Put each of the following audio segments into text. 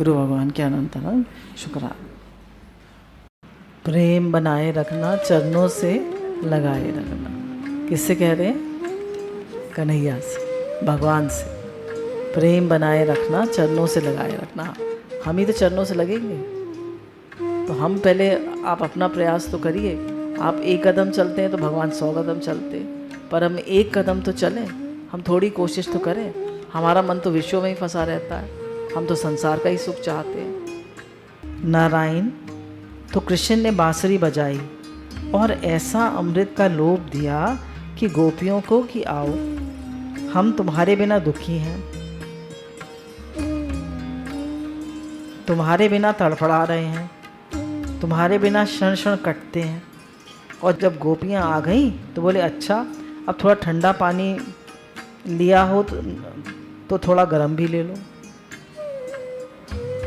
गुरु भगवान के अनंत अनंत शुक्राना। प्रेम बनाए रखना, चरणों से लगाए रखना। किससे कह रहे हैं? कन्हैया से, भगवान से। प्रेम बनाए रखना, चरणों से लगाए रखना। हम ही तो चरणों से लगेंगे। तो हम पहले, आप अपना प्रयास तो करिए। आप 1 कदम चलते हैं तो भगवान 100 कदम चलते, पर हम 1 कदम तो चलें। हम थोड़ी कोशिश तो करें। हमारा मन तो विश्व में ही फंसा रहता है। हम तो संसार का ही सुख चाहते हैं। नारायण, तो कृष्ण ने बांसुरी बजाई और ऐसा अमृत का लोभ दिया कि गोपियों को कि आओ, हम तुम्हारे बिना दुखी हैं, तुम्हारे बिना तड़फड़ा रहे हैं, तुम्हारे बिना क्षण क्षण कटते हैं। और जब गोपियाँ आ गई तो बोले, अच्छा अब थोड़ा ठंडा पानी लिया हो तो थोड़ा गर्म भी ले लो।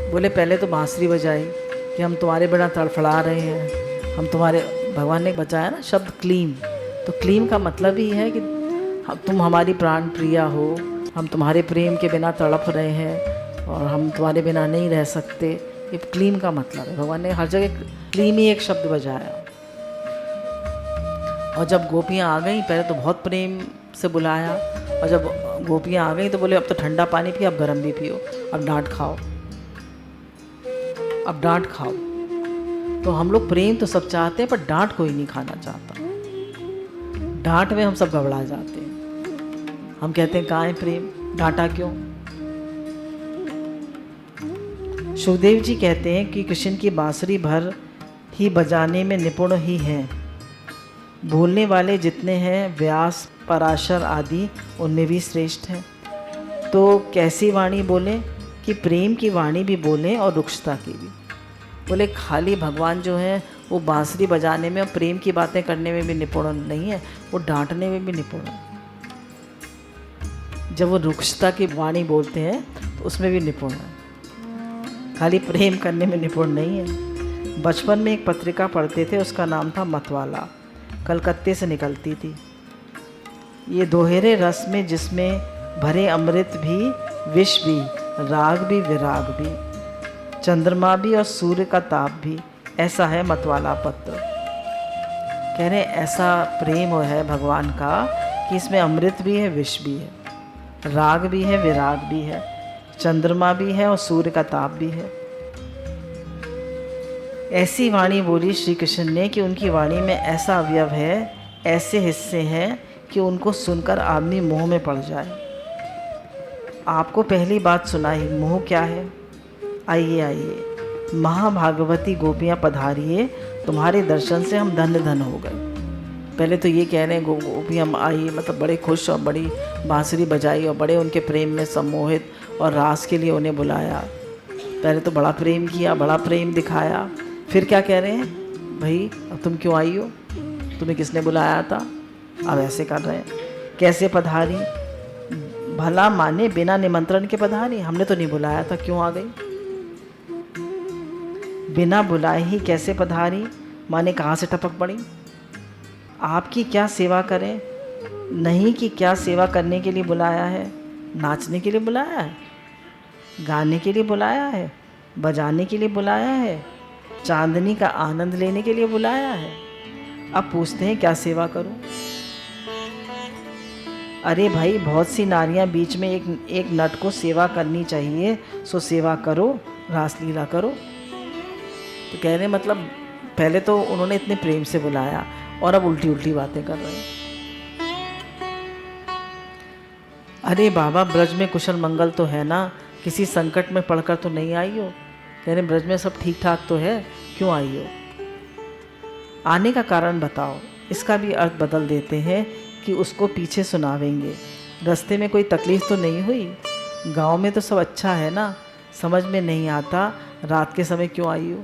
बोले पहले तो बांसुरी बजाई कि हम तुम्हारे बिना तड़फड़ा रहे हैं, हम तुम्हारे, भगवान ने बचाया ना शब्द क्लीम। तो क्लीम का मतलब ही है कि तुम हमारी प्राण प्रिया हो, हम तुम्हारे प्रेम के बिना तड़प रहे हैं और हम तुम्हारे बिना नहीं रह सकते। ये क्लीम का मतलब है। भगवान ने हर जगह क्लीम ही एक शब्द बजाया। और जब गोपियाँ आ गई, पहले तो बहुत प्रेम से बुलाया, और जब गोपियाँ आ गई तो बोले अब तो ठंडा पानी पियो, अब गर्म भी पियो, अब डांट खाओ, अब डांट खाओ। तो हम लोग प्रेम तो सब चाहते हैं, पर डांट कोई नहीं खाना चाहता। डांट में हम सब घबरा जाते हैं। हम कहते हैं कहाँ है प्रेम, डांटा क्यों। सुखदेव जी कहते हैं कि कृष्ण की बांसुरी भर ही बजाने में निपुण ही हैं। बोलने वाले जितने हैं, व्यास, पराशर आदि, उनमें भी श्रेष्ठ हैं। तो कैसी वाणी बोले कि प्रेम की वाणी भी बोलें और रुक्षता की भी। बोले खाली भगवान जो है वो बांसुरी बजाने में और प्रेम की बातें करने में भी निपुण नहीं है, वो डांटने में भी निपुण है। जब वो रुक्षता की वाणी बोलते हैं तो उसमें भी निपुण है, खाली प्रेम करने में निपुण नहीं है। बचपन में एक पत्रिका पढ़ते थे, उसका नाम था मतवाला, कलकत्ते से निकलती थी। ये दोहरे रस में जिसमें भरे अमृत भी, विष भी, राग भी, विराग भी, चंद्रमा भी और सूर्य का ताप भी, ऐसा है मतवाला पत्र। कह रहे ऐसा प्रेम है भगवान का कि इसमें अमृत भी है, विष भी है, राग भी है, विराग भी है, चंद्रमा भी है और सूर्य का ताप भी है। ऐसी वाणी बोली श्री कृष्ण ने कि उनकी वाणी में ऐसा अवयव है, ऐसे हिस्से हैं कि उनको सुनकर आदमी मोह में पड़ जाए। आपको पहली बात सुनाई, मोह क्या है। आइए आइए, महाभागवती गोपियाँ पधारिए, तुम्हारे दर्शन से हम धन्य धन हो गए। पहले तो ये कह रहे हैं गोपियाँ आई, मतलब बड़े खुश और बड़ी बांसुरी बजाई और बड़े उनके प्रेम में सम्मोहित और रास के लिए उन्हें बुलाया। पहले तो बड़ा प्रेम किया, बड़ा प्रेम दिखाया। फिर क्या कह रहे हैं, भाई अब तुम क्यों आई हो, तुम्हें किसने बुलाया था। अब ऐसे कर रहे हैं, कैसे पधारी, भला माने बिना निमंत्रण के पधारी, हमने तो नहीं बुलाया था, क्यों आ गई। बिना बुलाए ही कैसे पधारी, माने कहाँ से टपक पड़ी। आपकी क्या सेवा करें, नहीं कि क्या सेवा करने के लिए बुलाया है। नाचने के लिए बुलाया है, गाने के लिए बुलाया है, बजाने के लिए बुलाया है, चांदनी का आनंद लेने के लिए बुलाया है। अब पूछते हैं क्या सेवा करूं। अरे भाई, बहुत सी नारियां बीच में एक नट को सेवा करनी चाहिए, सो सेवा करो, रासलीला करो। तो कह रहे मतलब पहले तो उन्होंने इतने प्रेम से बुलाया और अब उल्टी उल्टी बातें कर रहे हैं। अरे बाबा, ब्रज में कुशल मंगल तो है ना, किसी संकट में पड़कर तो नहीं आई हो। कह रहे ब्रज में सब ठीक ठाक तो है, क्यों आई हो। आने का कारण बताओ। इसका भी अर्थ बदल देते हैं कि उसको पीछे सुनावेंगे। रास्ते में कोई तकलीफ़ तो नहीं हुई, गांव में तो सब अच्छा है ना, समझ में नहीं आता रात के समय क्यों आई हो।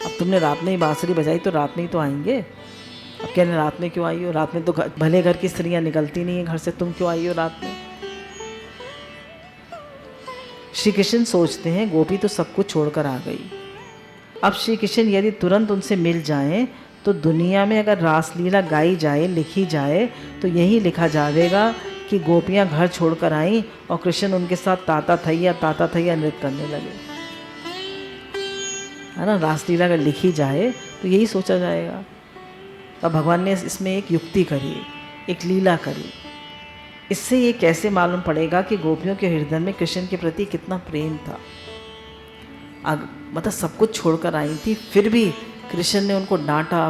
अब तुमने रात में ही बांसुरी बजाई तो रात में ही तो आएंगे। अब कह रहे रात में क्यों आई हो, रात में तो भले घर की स्त्रियां निकलती नहीं है घर से, तुम क्यों आई हो रात में। श्री कृष्ण सोचते हैं गोपी तो सब कुछ छोड़कर आ गई। अब श्री कृष्ण यदि तुरंत उनसे मिल जाएं तो दुनिया में अगर रासलीला गाई जाए, लिखी जाए, तो यही लिखा जाएगा कि गोपियां घर छोड़कर आईं और कृष्ण उनके साथ ताता थैया नृत्य करने लगे। है ना, रासलीला अगर लिखी जाए तो यही सोचा जाएगा। तो भगवान ने इसमें एक युक्ति करी, एक लीला करी। इससे ये कैसे मालूम पड़ेगा कि गोपियों के हृदय में कृष्ण के प्रति कितना प्रेम था। मतलब सब कुछ छोड़कर आई थी, फिर भी कृष्ण ने उनको डांटा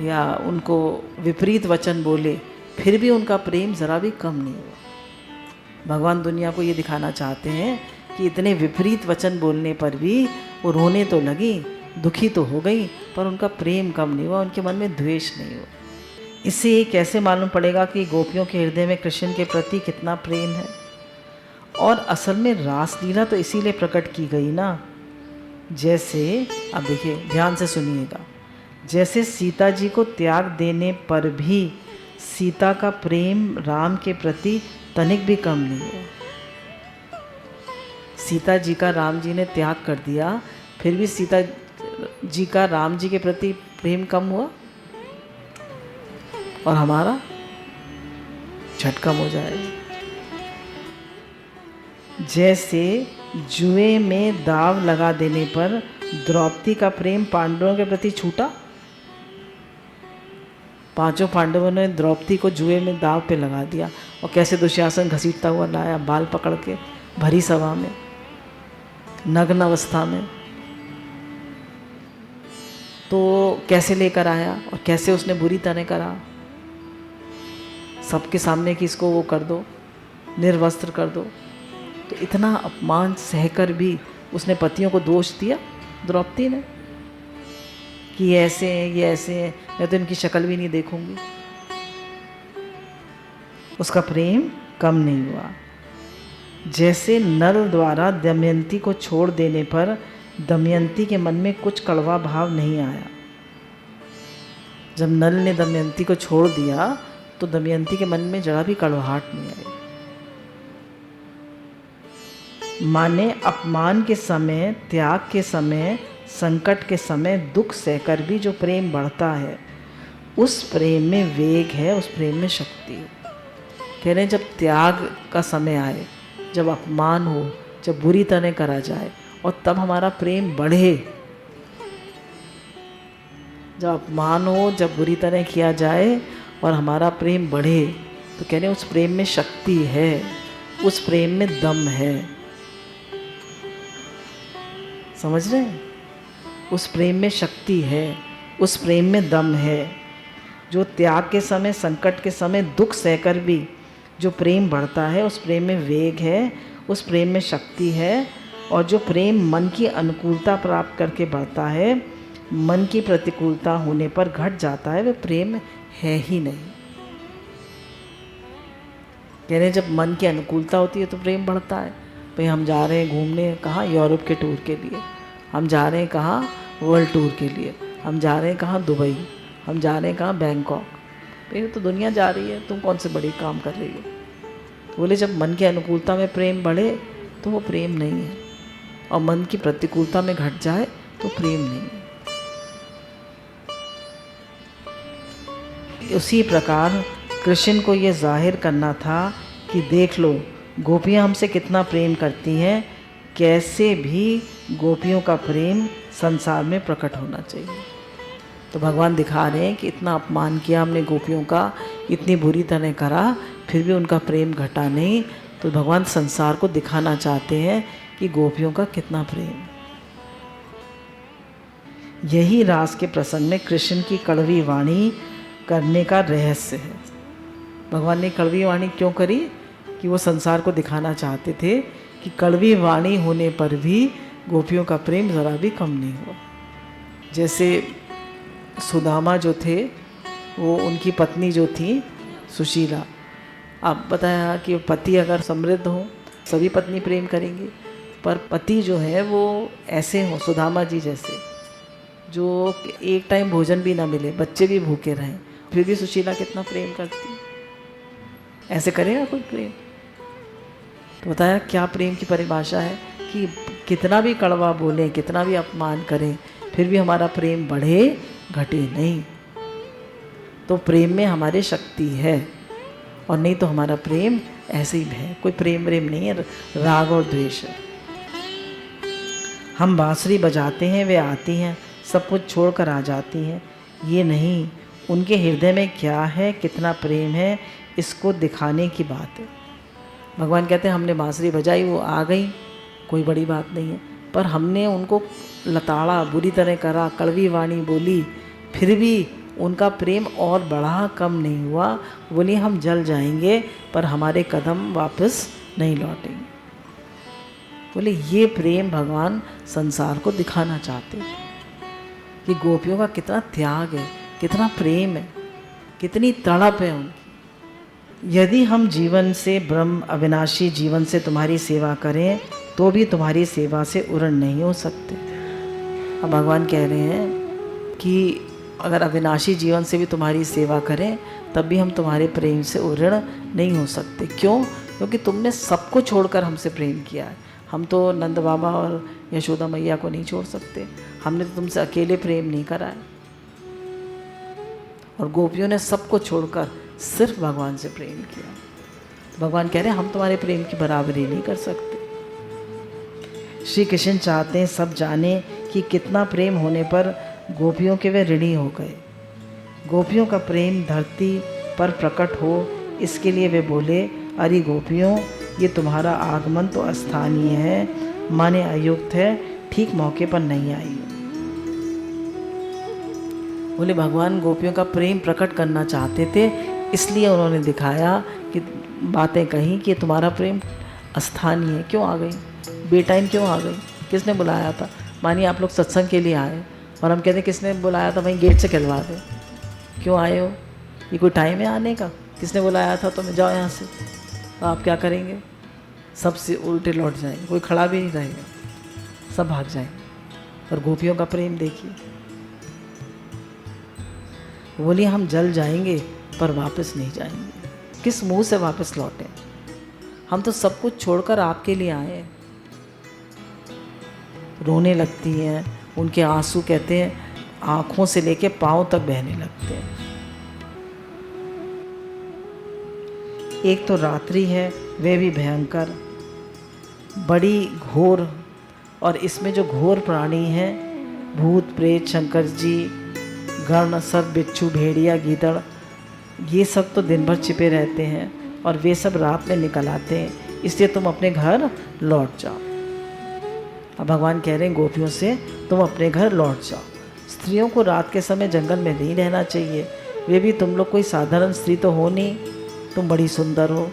या उनको विपरीत वचन बोले, फिर भी उनका प्रेम ज़रा भी कम नहीं हुआ। भगवान दुनिया को ये दिखाना चाहते हैं कि इतने विपरीत वचन बोलने पर भी वो रोने तो लगी, दुखी तो हो गई, पर उनका प्रेम कम नहीं हुआ, उनके मन में द्वेष नहीं हुआ। इससे ये कैसे मालूम पड़ेगा कि गोपियों के हृदय में कृष्ण के प्रति कितना प्रेम है। और असल में रासलीला तो इसीलिए प्रकट की गई ना, जैसे अब देखिए ध्यान से सुनिएगा, जैसे सीता जी को त्याग देने पर भी सीता का प्रेम राम के प्रति तनिक भी कम नहीं हुआ। सीता जी का राम जी ने त्याग कर दिया, फिर भी सीता जी का राम जी के प्रति प्रेम कम हुआ, और हमारा झटकम हो जाएगा। जैसे जुए में दाव लगा देने पर द्रौपदी का प्रेम पांडवों के प्रति छूटा। पांचों पांडवों ने द्रौपदी को जुए में दाव पे लगा दिया, और कैसे दुशासन घसीटता हुआ लाया बाल पकड़ के भरी सभा में, नग्न अवस्था में। तो कैसे लेकर आया और कैसे उसने बुरी तरह करा, सबके सामने कि इसको वो कर दो, निर्वस्त्र कर दो। तो इतना अपमान सहकर भी उसने पतियों को दोष दिया द्रौपदी ने कि ये ऐसे हैं, मैं तो इनकी शक्ल भी नहीं देखूंगी। उसका प्रेम कम नहीं हुआ। जैसे नल द्वारा दमयंती को छोड़ देने पर दमयंती के मन में कुछ कड़वा भाव नहीं आया। जब नल ने दमयंती को छोड़ दिया तो दमयंती के मन में जरा भी कड़वाहट नहीं आई। माने अपमान के समय, त्याग के समय, संकट के समय दुख सहकर भी जो प्रेम बढ़ता है, उस प्रेम में वेग है, उस प्रेम में शक्ति है। कह रहे हैं जब त्याग का समय आए, जब अपमान हो, जब बुरी तरह करा जाए, और तब हमारा प्रेम बढ़े। जब अपमान हो, जब बुरी तरह किया जाए और हमारा प्रेम बढ़े, तो कह रहे हैं उस प्रेम में शक्ति है, उस प्रेम में दम है। समझ रहे हैं? उस प्रेम में शक्ति है, उस प्रेम में दम है। जो त्याग के समय, संकट के समय दुख सहकर भी जो प्रेम बढ़ता है, उस प्रेम में वेग है, उस प्रेम में शक्ति है। और जो प्रेम मन की अनुकूलता प्राप्त करके बढ़ता है, मन की प्रतिकूलता होने पर घट जाता है, वह प्रेम है ही नहीं। कह रहे हैं जब मन की अनुकूलता होती है तो प्रेम बढ़ता है। भाई हम जा रहे हैं घूमने, कहाँ, यूरोप के टूर के लिए, हम जा रहे हैं कहाँ, वर्ल्ड टूर के लिए, हम जा रहे हैं कहाँ, दुबई, हम जा रहे हैं कहाँ, बैंकॉक। भाई तो दुनिया जा रही है, तुम कौन से बड़ी काम कर रही हो। बोले जब मन की अनुकूलता में प्रेम बढ़े तो वो प्रेम नहीं है, और मन की प्रतिकूलता में घट जाए तो प्रेम नहीं है। उसी प्रकार कृष्ण को ये जाहिर करना था कि देख लो गोपियाँ हमसे कितना प्रेम करती हैं, कैसे भी गोपियों का प्रेम संसार में प्रकट होना चाहिए। तो भगवान दिखा रहे हैं कि इतना अपमान किया हमने गोपियों का, इतनी बुरी तरह करा, फिर भी उनका प्रेम घटा नहीं। तो भगवान संसार को दिखाना चाहते हैं कि गोपियों का कितना प्रेम। यही रास के प्रसंग में कृष्ण की कड़वी वाणी करने का रहस्य है। भगवान ने कड़वी वाणी क्यों करी? कि वो संसार को दिखाना चाहते थे कि कड़वी वाणी होने पर भी गोपियों का प्रेम ज़रा भी कम नहीं हुआ। जैसे सुदामा जो थे, वो उनकी पत्नी जो थी सुशीला, आप बताया कि पति अगर समृद्ध हो सभी पत्नी प्रेम करेंगी, पर पति जो है वो ऐसे हो सुदामा जी जैसे, जो एक टाइम भोजन भी ना मिले, बच्चे भी भूखे रहें, फिर भी सुशीला कितना प्रेम करती। ऐसे करेगा कोई प्रेम? तो बताया क्या प्रेम की परिभाषा है कि कितना भी कड़वा बोलें, कितना भी अपमान करें, फिर भी हमारा प्रेम बढ़े घटे नहीं। तो प्रेम में हमारी शक्ति है, और नहीं तो हमारा प्रेम ऐसे ही है, कोई प्रेम नहीं है, राग और द्वेष है। हम बांसुरी बजाते हैं, वे आती हैं, सब कुछ छोड़कर आ जाती हैं। ये नहीं, उनके हृदय में क्या है, कितना प्रेम है, इसको दिखाने की बात है। भगवान कहते हैं हमने बांसुरी बजाई, वो आ गई, कोई बड़ी बात नहीं है, पर हमने उनको लताड़ा, बुरी तरह करा, कड़वी वाणी बोली, फिर भी उनका प्रेम और बढ़ा, कम नहीं हुआ। बोली हम जल जाएंगे पर हमारे कदम वापस नहीं लौटेंगे। बोले ये प्रेम भगवान संसार को दिखाना चाहते थे कि गोपियों का कितना त्याग है, कितना प्रेम है, कितनी तड़प है उनकी। यदि हम जीवन से, ब्रह्म अविनाशी जीवन से तुम्हारी सेवा करें तो भी तुम्हारी सेवा से उरण नहीं हो सकते। अब भगवान कह रहे हैं कि अगर अविनाशी जीवन से भी तुम्हारी सेवा करें तब भी हम तुम्हारे प्रेम से उरण नहीं हो सकते। क्यों? क्योंकि तुमने सबको छोड़कर हमसे प्रेम किया है। हम तो नंद बाबा और यशोदा मैया को नहीं छोड़ सकते, हमने तो तुमसे अकेले प्रेम नहीं करा है। और गोपियों ने सबको छोड़कर सिर्फ भगवान से प्रेम किया। तो भगवान कह रहे हैं हम तुम्हारे प्रेम की बराबरी नहीं कर सकते। श्री कृष्ण चाहते हैं सब जाने कि कितना प्रेम होने पर गोपियों के वे ऋणी हो गए। गोपियों का प्रेम धरती पर प्रकट हो, इसके लिए वे बोले, अरे गोपियों, ये तुम्हारा आगमन तो अस्थानीय है, माने अयुक्त है, ठीक मौके पर नहीं आई। बोले भगवान गोपियों का प्रेम प्रकट करना चाहते थे, इसलिए उन्होंने दिखाया कि बातें कही कि तुम्हारा प्रेम अस्थानीय है। क्यों आ गई? बेटाइम क्यों आ गई? किसने बुलाया था? मानिए आप लोग सत्संग के लिए आए और हम कहते हैं किसने बुलाया था, वहीं गेट से कहलवा दे। क्यों आए हो? ये कोई टाइम है आने का? किसने बुलाया था? तो मैं जाओ यहाँ से। तो आप क्या करेंगे? सबसे उल्टे लौट जाएंगे, कोई खड़ा भी नहीं रहेगा, सब भाग जाएंगे। और गोपियों का प्रेम देखिए, बोलिए हम जल जाएंगे पर वापस नहीं जाएंगे। किस मुंह से वापस लौटें? हम तो सब कुछ छोड़कर आपके लिए आए हैं। रोने लगती हैं, उनके आंसू कहते हैं आँखों से लेके पाँव तक बहने लगते हैं। एक तो रात्रि है, वे भी भयंकर, बड़ी घोर, और इसमें जो घोर प्राणी हैं, भूत प्रेत, शंकर जी, गण, सर्प, बिच्छू, भेड़िया, गीदड़, ये सब तो दिन भर छिपे रहते हैं और वे सब रात में निकल आते हैं, इसलिए तुम अपने घर लौट जाओ। अब भगवान कह रहे हैं गोपियों से, तुम अपने घर लौट जाओ। स्त्रियों को रात के समय जंगल में नहीं रहना चाहिए। वे भी तुम लोग कोई साधारण स्त्री तो हो नहीं, तुम बड़ी सुंदर हो।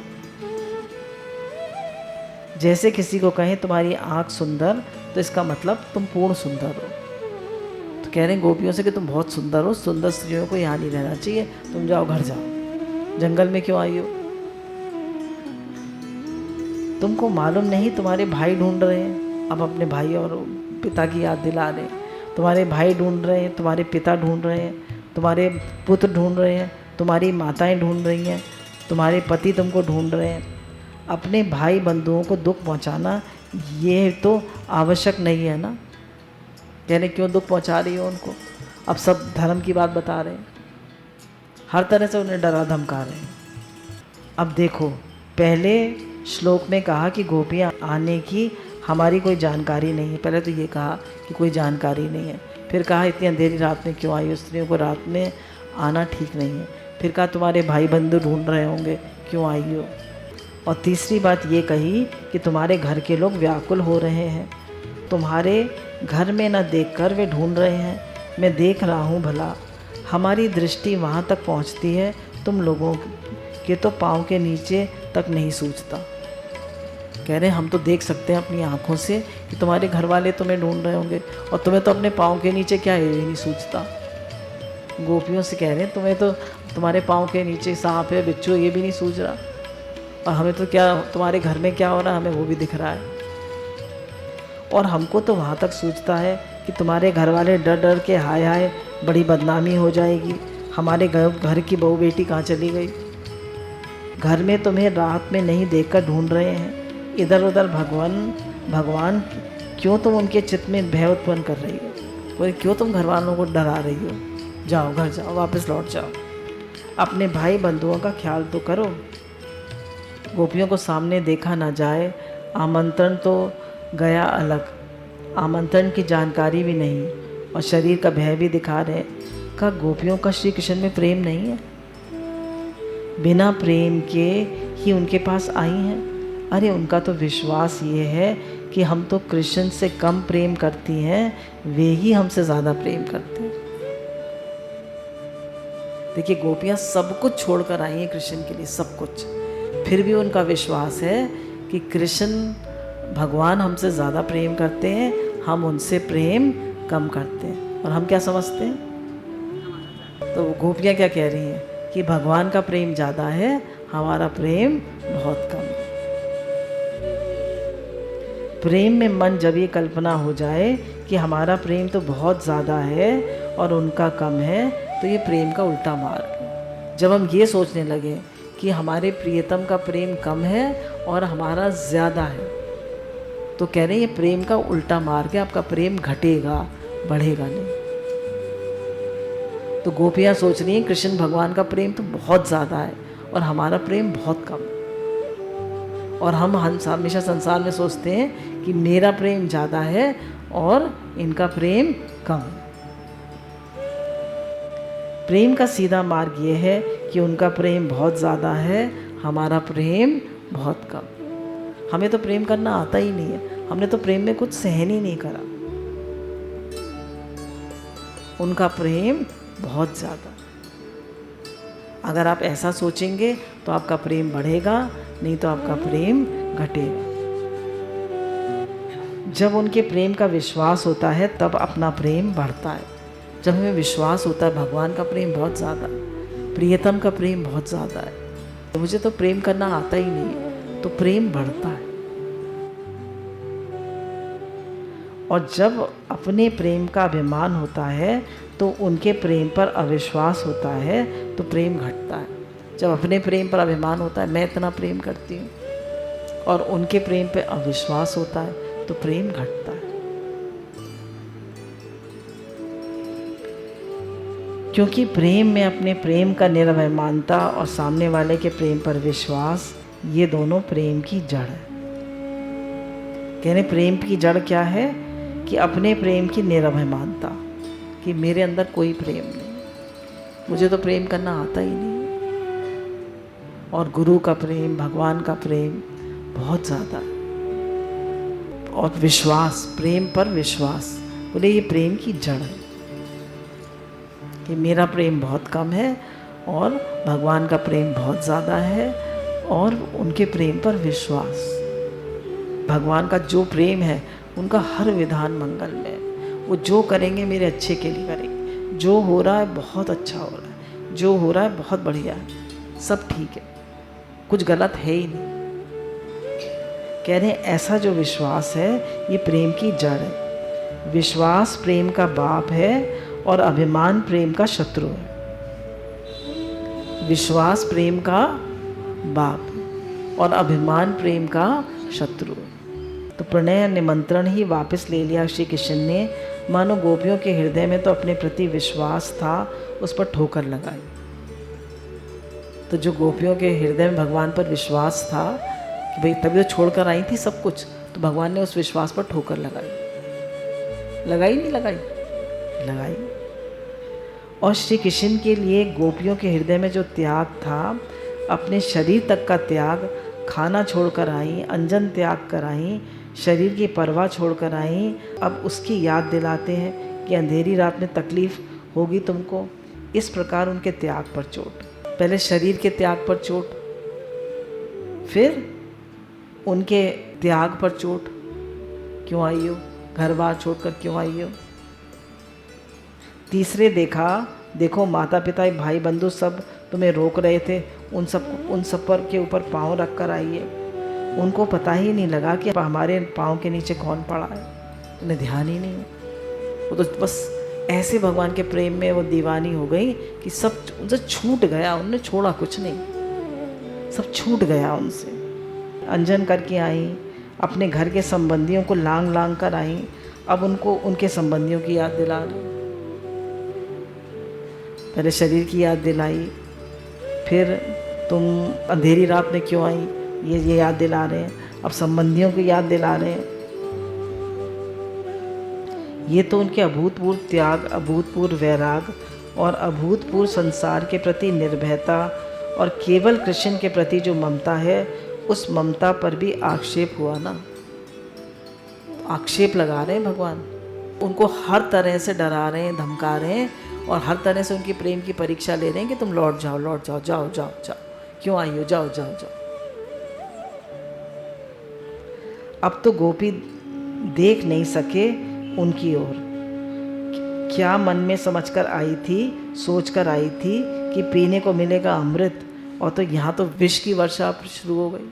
जैसे किसी को कहें तुम्हारी आँख सुंदर, तो इसका मतलब तुम पूर्ण सुंदर हो। तो कह रहे हैं गोपियों से कि तुम बहुत सुंदर हो, सुंदर स्त्रियों को यहाँ नहीं रहना चाहिए, तुम जाओ घर जाओ। जंगल में क्यों आई हो? तुमको मालूम नहीं तुम्हारे भाई ढूंढ रहे हैं। अब अपने भाई और पिता की याद दिला रहे हैं। तुम्हारे भाई ढूंढ रहे हैं, तुम्हारे पिता ढूंढ रहे हैं, तुम्हारे पुत्र ढूंढ रहे हैं, तुम्हारी माताएं ढूंढ रही हैं, तुम्हारे पति तुमको ढूंढ रहे हैं। अपने भाई बंधुओं को दुख पहुंचाना ये तो आवश्यक नहीं है ना। यानी क्यों दुख पहुंचा रही हो उनको? अब सब धर्म की बात बता रहे हैं, हर तरह से उन्हें डरा धमका रहे हैं। अब देखो, पहले श्लोक में कहा कि गोपियाँ आने की हमारी कोई जानकारी नहीं है। पहले तो ये कहा कि कोई जानकारी नहीं है, फिर कहा इतनी अंधेरी रात में क्यों आई हो, स्त्रियों को रात में आना ठीक नहीं है। फिर कहा तुम्हारे भाई बंधु ढूंढ रहे होंगे, क्यों आई हो। और तीसरी बात ये कही कि तुम्हारे घर के लोग व्याकुल हो रहे हैं, तुम्हारे घर में न देखकर वे ढूंढ रहे हैं। मैं देख रहा हूँ भला, हमारी दृष्टि वहाँ तक पहुँचती है, तुम लोगों के तो पाँव के नीचे तक नहीं सूझता। कह रहे हैं हम तो देख सकते हैं अपनी आँखों से कि तुम्हारे घर वाले तुम्हें ढूंढ रहे होंगे, और तुम्हें तो अपने पाँव के नीचे क्या है ये नहीं सूझता। गोपियों से कह रहे हैं तुम्हें तो तुम्हारे पाँव के नीचे सांप है, बिच्छू, ये भी नहीं सूझ रहा, और हमें तो क्या तुम्हारे घर में क्या हो रहा है हमें वो भी दिख रहा है। और हमको तो वहाँ तक सूझता है कि तुम्हारे घर वाले डर डर के हाय हाय बड़ी बदनामी हो जाएगी, हमारे घर की बहू बेटी कहाँ चली गई। घर में तुम्हें रात में नहीं देखकर ढूंढ रहे हैं, इधर उधर भगवान क्यों तुम उनके चित्त में भय उत्पन्न कर रही हो? बोले क्यों तुम घर वालों को डरा रही हो? जाओ घर जाओ, वापस लौट जाओ। अपने भाई बंधुओं का ख्याल तो करो। गोपियों को सामने देखा ना जाए, आमंत्रण तो गया अलग, आमंत्रण की जानकारी भी नहीं और शरीर का भय भी दिखा रहे। का गोपियों का श्री कृष्ण में प्रेम नहीं है? बिना प्रेम के ही उनके पास आई हैं। अरे उनका तो विश्वास ये है कि हम तो कृष्ण से कम प्रेम करती हैं, वे ही हमसे ज़्यादा प्रेम करते हैं। देखिए गोपियाँ सब कुछ छोड़कर आई हैं कृष्ण के लिए, सब कुछ, फिर भी उनका विश्वास है कि कृष्ण भगवान हमसे ज़्यादा प्रेम करते हैं, हम उनसे प्रेम कम करते हैं। और हम क्या समझते हैं? तो गोपियाँ क्या कह रही हैं कि भगवान का प्रेम ज़्यादा है, हमारा प्रेम बहुत कम है। प्रेम में मन जब ये कल्पना हो जाए कि हमारा प्रेम तो बहुत ज़्यादा है और उनका कम है, तो ये प्रेम का उल्टा मार्ग है। जब हम ये सोचने लगे कि हमारे प्रियतम का प्रेम कम है और हमारा ज़्यादा है, तो कह रहे हैं ये प्रेम का उल्टा मार्ग है, आपका प्रेम घटेगा, बढ़ेगा नहीं। तो गोपियाँ सोच रही हैं कृष्ण भगवान का प्रेम तो बहुत ज़्यादा है और हमारा प्रेम बहुत कम है। और हम हमेशा संसार में सोचते हैं कि मेरा प्रेम ज़्यादा है और इनका प्रेम कम है। प्रेम का सीधा मार्ग ये है कि उनका प्रेम बहुत ज़्यादा है, हमारा प्रेम बहुत कम। हमें तो प्रेम करना आता ही नहीं है, हमने तो प्रेम में कुछ सहन ही नहीं करा। उनका प्रेम बहुत ज़्यादा। अगर आप ऐसा सोचेंगे तो आपका प्रेम बढ़ेगा, नहीं तो आपका प्रेम घटेगा। जब उनके प्रेम का विश्वास होता है तब अपना प्रेम बढ़ता है। जब हमें विश्वास होता है भगवान का प्रेम बहुत ज़्यादा, प्रियतम का प्रेम बहुत ज़्यादा है, तो मुझे तो प्रेम करना आता ही नहीं है, तो प्रेम बढ़ता है। और जब अपने प्रेम का अभिमान होता है तो उनके प्रेम पर अविश्वास होता है, तो प्रेम घटता है। जब अपने प्रेम पर अभिमान होता है, मैं इतना प्रेम करती हूँ, और उनके प्रेम पर अविश्वास होता है, तो प्रेम घटता है। क्योंकि प्रेम में अपने प्रेम का निरभिमानता और सामने वाले के प्रेम पर विश्वास, ये दोनों प्रेम की जड़ है। कहने प्रेम की जड़ क्या है कि अपने प्रेम की निरभिमानता, कि मेरे अंदर कोई प्रेम नहीं, मुझे तो प्रेम करना आता ही नहीं। और गुरु का प्रेम, भगवान का प्रेम बहुत ज़्यादा। और विश्वास, प्रेम पर विश्वास, बोले ये प्रेम की जड़ है कि मेरा प्रेम बहुत कम है और भगवान का प्रेम बहुत ज़्यादा है, और उनके प्रेम पर विश्वास। भगवान का जो प्रेम है उनका हर विधान मंगल में है। वो जो करेंगे मेरे अच्छे के लिए करेंगे। जो हो रहा है बहुत अच्छा हो रहा है, जो हो रहा है बहुत बढ़िया है, सब ठीक है, कुछ गलत है ही नहीं। कह रहे हैं ऐसा जो विश्वास है ये प्रेम की जड़ है। विश्वास प्रेम का बाप है और अभिमान प्रेम का शत्रु है। विश्वास प्रेम का बाप और अभिमान प्रेम का शत्रु है। तो प्रणय निमंत्रण ही वापस ले लिया श्री कृष्ण ने। मानो गोपियों के हृदय में तो अपने प्रति विश्वास था, उस पर ठोकर लगाई। तो जो गोपियों के हृदय में भगवान पर विश्वास था कि भाई तभी तो छोड़कर आई थी सब कुछ, तो भगवान ने उस विश्वास पर ठोकर लगाई। लगाई नहीं लगाई? लगाई। और श्री कृष्ण के लिए गोपियों के हृदय में जो त्याग था, अपने शरीर तक का त्याग, खाना छोड़कर आई, अंजन त्याग कर आई, शरीर की परवाह छोड़कर आई, अब उसकी याद दिलाते हैं कि अंधेरी रात में तकलीफ़ होगी तुमको। इस प्रकार उनके त्याग पर चोट, पहले शरीर के त्याग पर चोट, फिर उनके त्याग पर चोट। क्यों आई हो? घर बार छोड़कर क्यों आई हो? तीसरे देखो माता पिता भाई बंधु सब तुम्हें रोक रहे थे, उन सब पर के ऊपर पाँव रख कर आई है। उनको पता ही नहीं लगा कि हमारे पाँव के नीचे कौन पड़ा है, उन्हें ध्यान ही नहीं। वो तो बस ऐसे भगवान के प्रेम में वो दीवानी हो गई कि सब उनसे छूट गया, उन्होंने छोड़ा कुछ नहीं, सब छूट गया उनसे। अंजन करके आई, अपने घर के संबंधियों को लांग लांग कर आई, अब उनको उनके संबंधियों की याद दिला रही। पहले शरीर की याद दिलाई, फिर तुम अंधेरी रात में क्यों आई, ये याद दिला रहे हैं, अब संबंधियों को याद दिला रहे हैं। ये तो उनके अभूतपूर्व त्याग, अभूतपूर्व वैराग और अभूतपूर्व संसार के प्रति निर्भयता और केवल कृष्ण के प्रति जो ममता है, उस ममता पर भी आक्षेप हुआ ना। आक्षेप लगा रहे हैं भगवान, उनको हर तरह से डरा रहे हैं, धमका रहे हैं और हर तरह से उनकी प्रेम की परीक्षा ले रहे हैं कि तुम लौट जाओ, लौट जाओ, जाओ जाओ जाओ, क्यों आई हो, जाओ जाओ जाओ। अब तो गोपी देख नहीं सके उनकी ओर। क्या मन में समझकर आई थी, सोचकर आई थी कि पीने को मिलेगा अमृत, और तो यहाँ तो विष की वर्षा शुरू हो गई।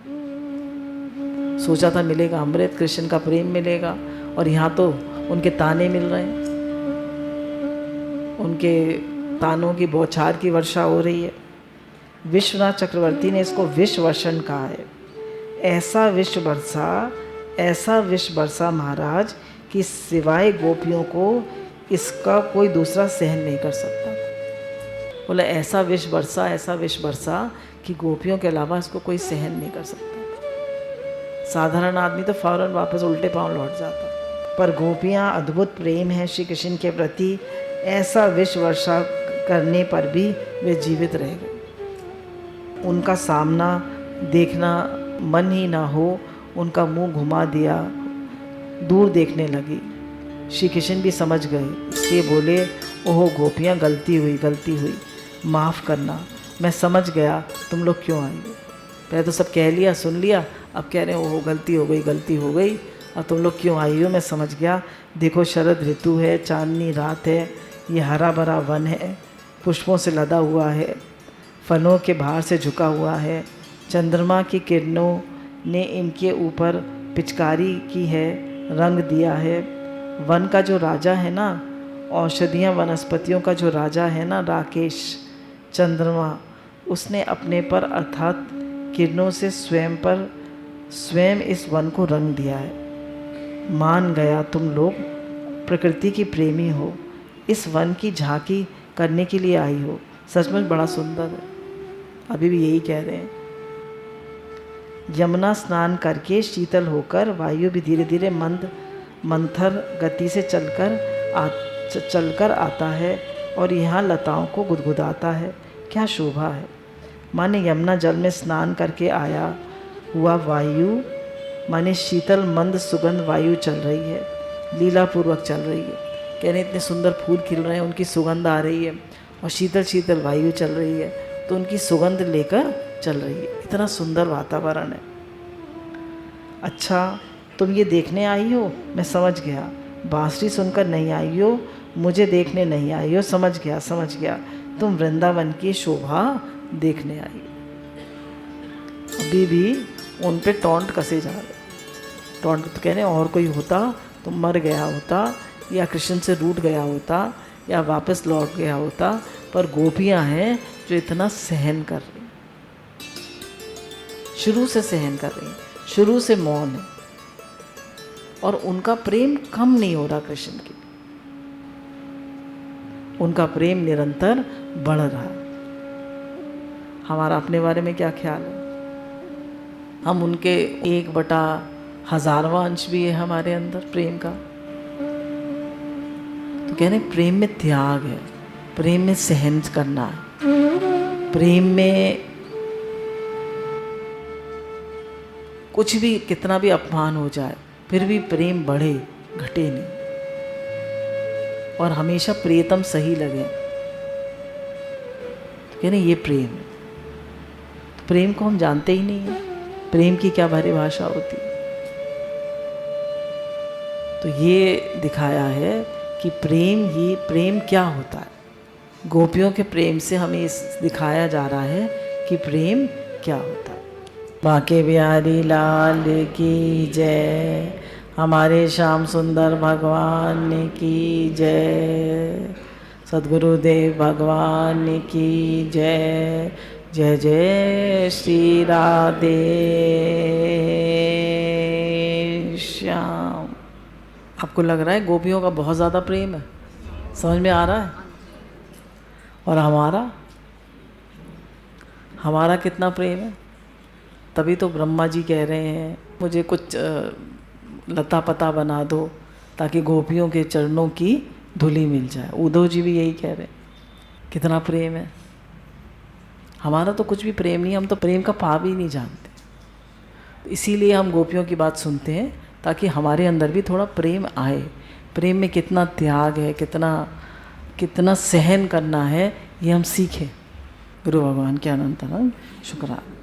सोचा था मिलेगा अमृत, कृष्ण का प्रेम मिलेगा, और यहाँ तो उनके ताने मिल रहे हैं, उनके तानों की बौछार की वर्षा हो रही है। विश्वनाथ चक्रवर्ती ने इसको विष वर्षण कहा है। ऐसा विष बरसा, ऐसा विष बरसा महाराज कि सिवाय गोपियों को इसका कोई दूसरा सहन नहीं कर सकता। बोला ऐसा विष बरसा, ऐसा विष बरसा कि गोपियों के अलावा इसको कोई सहन नहीं कर सकता। साधारण आदमी तो फौरन वापस उल्टे पांव लौट जाता, पर गोपियाँ अद्भुत प्रेम है श्री कृष्ण के प्रति, ऐसा विष वर्षा करने पर भी वे जीवित रह गए। उनका सामना देखना मन ही ना हो, उनका मुंह घुमा दिया, दूर देखने लगी। श्री कृष्ण भी समझ गए, इसलिए बोले ओहो गोपियाँ, गलती हुई, गलती हुई, माफ़ करना, मैं समझ गया तुम लोग क्यों आई हो। पहले तो सब कह लिया, सुन लिया, अब कह रहे हैं ओहो गलती हो गई, गलती हो गई, अब तुम लोग क्यों आई हो, मैं समझ गया। देखो शरद ऋतु है, चांदनी रात है, ये हरा भरा वन है, पुष्पों से लदा हुआ है, फलों के भार से झुका हुआ है, चंद्रमा की किरणों ने इनके ऊपर पिचकारी की है, रंग दिया है। वन का जो राजा है ना, औषधियाँ वनस्पतियों का जो राजा है ना, राकेश चंद्रमा, उसने अपने पर अर्थात किरणों से स्वयं इस वन को रंग दिया है। मान गया तुम लोग प्रकृति की प्रेमी हो, इस वन की झांकी करने के लिए आई हो, सचमुच बड़ा सुंदर है। अभी भी यही कह रहे हैं। यमुना स्नान करके शीतल होकर वायु भी धीरे धीरे मंथर गति से चलकर आता है और यहाँ लताओं को गुदगुदाता है। क्या शोभा है। माने यमुना जल में स्नान करके आया हुआ वायु, माने शीतल मंद सुगंध वायु चल रही है, लीलापूर्वक चल रही है। कह रहे इतने सुंदर फूल खिल रहे हैं, उनकी सुगंध आ रही है और शीतल शीतल वायु चल रही है, तो उनकी सुगंध लेकर चल रही है। इतना सुंदर वातावरण है। अच्छा तुम ये देखने आई हो, मैं समझ गया। बांसुरी सुनकर नहीं आई हो, मुझे देखने नहीं आई हो, समझ गया। तुम वृंदावन की शोभा देखने आई हो। अभी भी उन पे टॉन्ट कसे जा रहे। टॉन्ट तो कह रहे और कोई होता तो मर गया होता, या कृष्ण से रूठ गया होता, या वापस लौट गया होता, पर गोपियाँ हैं जो इतना सहन कर रही, शुरू से सहन कर रही, शुरू से मौन है, और उनका प्रेम कम नहीं हो रहा कृष्ण की, उनका प्रेम निरंतर बढ़ रहा है। हमारा अपने बारे में क्या ख्याल है? हम उनके 1/1000वां अंश भी है हमारे अंदर प्रेम का। तो कहने प्रेम में त्याग है, प्रेम में सहन करना है, प्रेम में कुछ भी कितना भी अपमान हो जाए फिर भी प्रेम बढ़े घटे नहीं, और हमेशा प्रियतम सही लगे। तो कहने ये प्रेम है। तो प्रेम को हम जानते ही नहीं है, प्रेम की क्या भाषा होती है। तो ये दिखाया है कि प्रेम क्या होता है। गोपियों के प्रेम से हमें दिखाया जा रहा है कि प्रेम क्या होता है। बाके बिहारी लाल की जय, हमारे श्याम सुंदर भगवान की जय, सद्गुरुदेव भगवान की जय। जय जय श्री राधे श्याम। आपको लग रहा है गोपियों का बहुत ज़्यादा प्रेम है, समझ में आ रहा है? और हमारा कितना प्रेम है? तभी तो ब्रह्मा जी कह रहे हैं मुझे कुछ लता पता बना दो ताकि गोपियों के चरणों की धूली मिल जाए। उद्धव जी भी यही कह रहे हैं। कितना प्रेम है। हमारा तो कुछ भी प्रेम नहीं, हम तो प्रेम का भाव ही नहीं जानते। इसीलिए हम गोपियों की बात सुनते हैं ताकि हमारे अंदर भी थोड़ा प्रेम आए। प्रेम में कितना त्याग है, कितना सहन करना है, ये हम सीखें। गुरु भगवान के अनंत अनंत शुक्राना।